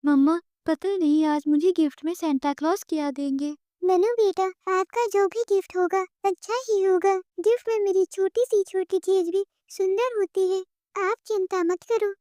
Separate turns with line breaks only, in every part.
मम्मा, पता नहीं आज मुझे गिफ्ट में सेंटा क्लॉज क्या देंगे।
मनु बेटा, आपका जो भी गिफ्ट होगा अच्छा ही होगा। गिफ्ट में मेरी छोटी सी छोटी चीज भी सुंदर होती है, आप चिंता मत करो।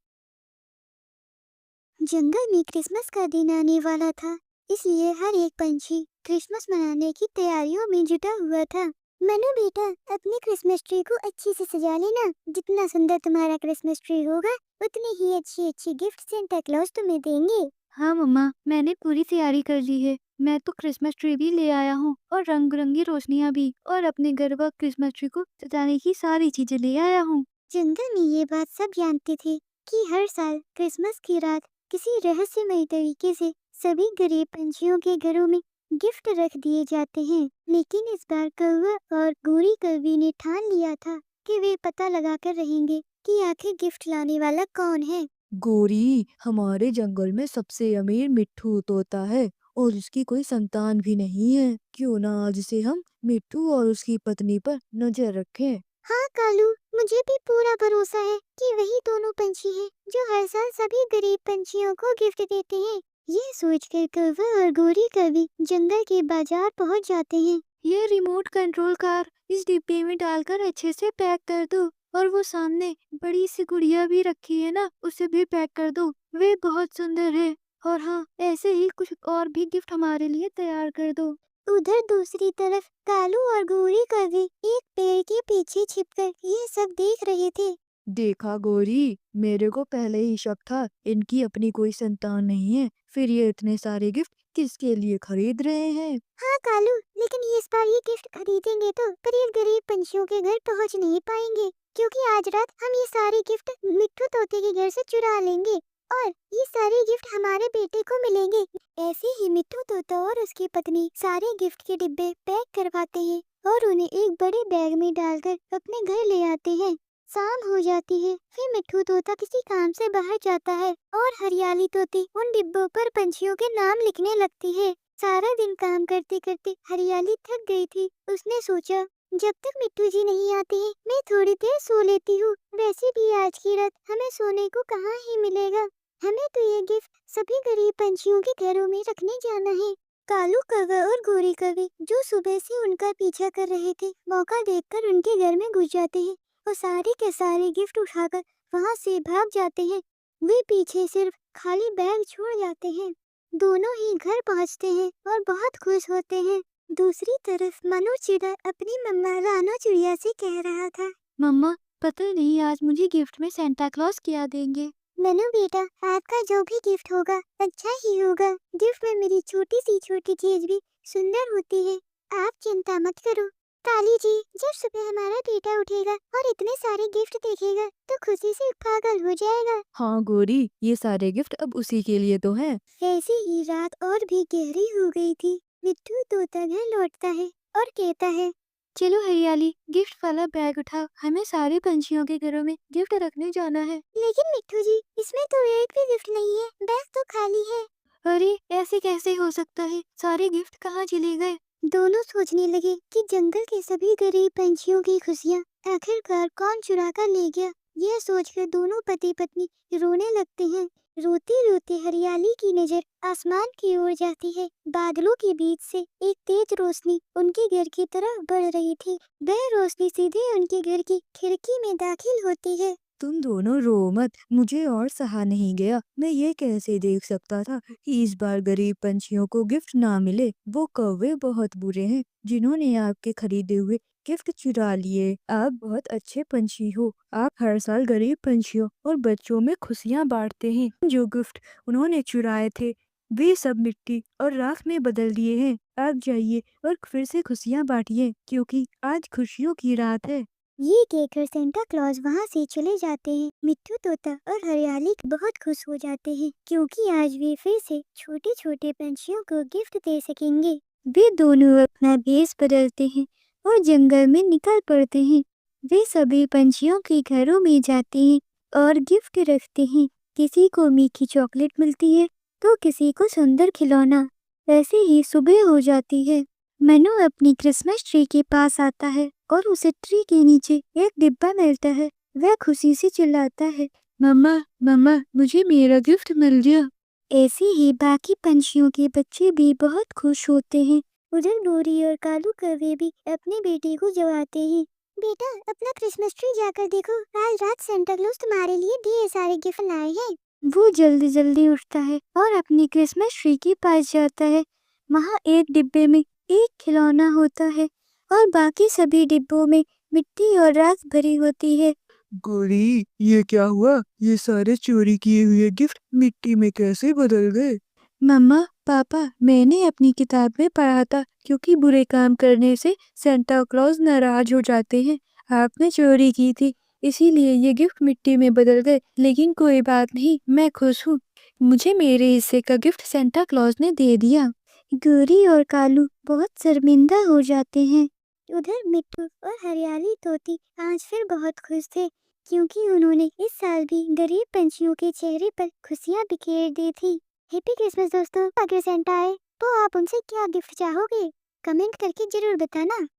जंगल में क्रिसमस का दिन आने वाला था, इसलिए हर एक पंछी क्रिसमस मनाने की तैयारियों में जुटा हुआ था। मनु बेटा, अपनी क्रिसमस ट्री को अच्छे से सजा लेना। जितना सुंदर तुम्हारा क्रिसमस ट्री होगा, उतनी ही अच्छी अच्छी गिफ्ट सेंटा क्लॉज तुम्हें देंगे।
हाँ मम्मा, मैंने पूरी तैयारी कर ली है। मैं तो क्रिसमस ट्री भी ले आया हूँ और रंग बिरंगी रोशनियाँ भी, और अपने घर पर क्रिसमस ट्री को सजाने की सारी चीजें ले आया हूँ।
जंगल में ये बात सब जानते थे कि हर साल क्रिसमस की रात किसी रहस्यमय तरीके से सभी गरीब पंछियों के घरों में गिफ्ट रख दिए जाते हैं। लेकिन इस बार कौवा और गोरी कौवी ने ठान लिया था कि वे पता लगाकर रहेंगे कि आखिर गिफ्ट लाने वाला कौन है।
गोरी, हमारे जंगल में सबसे अमीर मिट्ठू तोता है और उसकी कोई संतान भी नहीं है। क्यों ना आज से हम मिट्ठू और उसकी पत्नी पर नजर रखें।
हाँ कालू, मुझे भी पूरा भरोसा है कि वही दोनों पंछी हैं जो हर साल सभी गरीब पंछियों को गिफ्ट देते हैं। ये सोचकर कौवा और गोरी कौवी जंगल के बाजार पहुंच जाते हैं।
ये रिमोट कंट्रोल कार इस डिब्बे में डालकर अच्छे से पैक कर दो, और वो सामने बड़ी सी गुड़िया भी रखी है ना, उसे भी पैक कर दो। वे बहुत सुंदर है। और हाँ, ऐसे ही कुछ और भी गिफ्ट हमारे लिए तैयार कर दो।
उधर दूसरी तरफ कालू और गोरी कौवी एक पेड़ के पीछे छिपकर ये सब देख रहे थे।
देखा गोरी, मेरे को पहले ही शक था इनकी अपनी कोई संतान नहीं है। फिर ये इतने सारे गिफ्ट किसके लिए खरीद रहे हैं?
हाँ कालू, लेकिन इस बार ये गिफ्ट खरीदेंगे तो पर ये गरीब पंछियों के घर पहुंच नहीं पाएंगे, क्योंकि आज रात हम ये सारे गिफ्ट मिट्ठू तोते के घर से चुरा लेंगे और ये सारे गिफ्ट हमारे बेटे को मिलेंगे। ऐसे ही मिट्ठू तोता और उसकी पत्नी सारे गिफ्ट के डिब्बे पैक करवाते हैं और उन्हें एक बड़े बैग में डालकर अपने घर ले आते हैं। शाम हो जाती है, फिर मिट्ठू तोता किसी काम से बाहर जाता है और हरियाली तोती उन डिब्बों पर पंछियों के नाम लिखने लगती है। सारा दिन काम करते करते हरियाली थक गई थी। उसने सोचा, जब तक मिट्टू जी नहीं आते हैं, मैं थोड़ी देर सो लेती हूँ। वैसे भी आज की रात हमें सोने को कहाँ ही मिलेगा। हमें तो ये गिफ्ट सभी गरीब पंछियों के घरों में रखने जाना है। कालू कौवा और गोरी कौवी जो सुबह से उनका पीछा कर रहे थे, मौका देखकर उनके घर में घुस जाते हैं और सारे के सारे गिफ्ट उठाकर वहाँ से भाग जाते हैं। वे पीछे सिर्फ खाली बैग छोड़ जाते हैं। दोनों ही घर पहुंचते हैं और बहुत खुश होते हैं। दूसरी तरफ मनु चिड़ा अपनी मम्मा रानो चिड़िया से कह रहा था,
मम्मा, पता नहीं आज मुझे गिफ्ट में सेंटा क्लॉज क्या देंगे।
मनु बेटा, आपका जो भी गिफ्ट होगा अच्छा ही होगा। गिफ्ट में मेरी छोटी सी छोटी चीज भी सुंदर होती है, आप चिंता मत करो। काली जी, जब सुबह हमारा बेटा उठेगा और इतने सारे गिफ्ट देखेगा तो खुशी से पागल हो जाएगा।
हाँ गोरी, ये सारे गिफ्ट अब उसी के लिए तो हैं।
ऐसी ही रात और भी गहरी हो गई थी। मिट्टू तोता घर लौटता है और कहता है,
चलो हरियाली, गिफ्ट वाला बैग उठाओ, हमें सारे पंछियों के घरों में गिफ्ट रखने जाना है।
लेकिन मिट्टू जी, इसमें तो एक भी गिफ्ट नहीं है, बैग तो खाली है।
अरे, ऐसे कैसे हो सकता है? सारे गिफ्ट कहाँ चले गए?
दोनों सोचने लगे कि जंगल के सभी गरीब पंछियों की खुशियाँ आखिरकार कौन चुरा कर ले गया। यह सोचकर दोनों पति पत्नी रोने लगते हैं। रोते रोते हरियाली की नजर आसमान की ओर जाती है। बादलों के बीच से एक तेज रोशनी उनके घर की तरफ बढ़ रही थी। वह रोशनी सीधे उनके घर की खिड़की में दाखिल होती है।
तुम दोनों रो मत, मुझे और सहा नहीं गया। मैं ये कैसे देख सकता था कि इस बार गरीब पंछियों को गिफ्ट ना मिले। वो कौवे बहुत बुरे हैं जिन्होंने आपके खरीदे हुए गिफ्ट चुरा लिए। आप बहुत अच्छे पंछी हो। आप हर साल गरीब पंछियों और बच्चों में खुशियाँ बांटते हैं। जो गिफ्ट उन्होंने चुराए थे वे सब मिट्टी और राख में बदल दिए हैं। आप जाइए और फिर से खुशियाँ बांटिए, क्योंकि आज खुशियों की रात है।
ये कहकर सेंटा क्लॉज वहाँ से चले जाते हैं। मिट्टू तोता और हरियाली बहुत खुश हो जाते हैं, क्योंकि आज वे फिर से छोटे छोटे पंछियों को गिफ्ट दे सकेंगे। वे दोनों अपना भेष बदलते हैं और जंगल में निकल पड़ते हैं। वे सभी पंछियों के घरों में जाते हैं और गिफ्ट रखते हैं। किसी को मीठी चॉकलेट मिलती है तो किसी को सुंदर खिलौना। ऐसे ही सुबह हो जाती है। मनु अपनी क्रिसमस ट्री के पास आता है और उसे ट्री के नीचे एक डिब्बा मिलता है। वह खुशी से चिल्लाता है,
मम्मा, मम्मा, मुझे मेरा गिफ्ट मिल गया।
ऐसे ही बाकी पंछियों के बच्चे भी बहुत खुश होते हैं। उधर गोरी और कालू कौवे भी अपने बेटे को जगाते हैं। बेटा, अपना क्रिसमस ट्री जाकर देखो, आज रात सांता क्लॉज तुम्हारे लिए ढेर सारे गिफ्ट लाए हैं।
वो जल्दी जल्दी उठता है और अपनी क्रिसमस ट्री के पास जाता है। वहाँ एक डिब्बे में एक खिलौना होता है और बाकी सभी डिब्बों में मिट्टी और राख भरी होती है।
गोरी, ये क्या हुआ? ये सारे चोरी किए हुए गिफ्ट मिट्टी में कैसे बदल गए? मम्मा, पापा, मैंने अपनी किताब में पढ़ा था क्योंकि बुरे काम करने से सेंटा क्लॉज नाराज हो जाते हैं। आपने चोरी की थी, इसीलिए ये गिफ्ट मिट्टी में बदल गए। लेकिन कोई बात नहीं, मैं खुश हूँ। मुझे मेरे हिस्से का गिफ्ट सेंटा क्लॉज ने दे दिया।
गोरी और कालू बहुत शर्मिंदा हो जाते हैं। उधर मिट्टू और हरियाली तोती आज फिर बहुत खुश थे, क्योंकि उन्होंने इस साल भी गरीब पंछियों के चेहरे पर खुशियां बिखेर दी थी। हैप्पी क्रिसमस दोस्तों। अगर सेंटा आए तो आप उनसे क्या गिफ्ट चाहोगे? कमेंट करके जरूर बताना।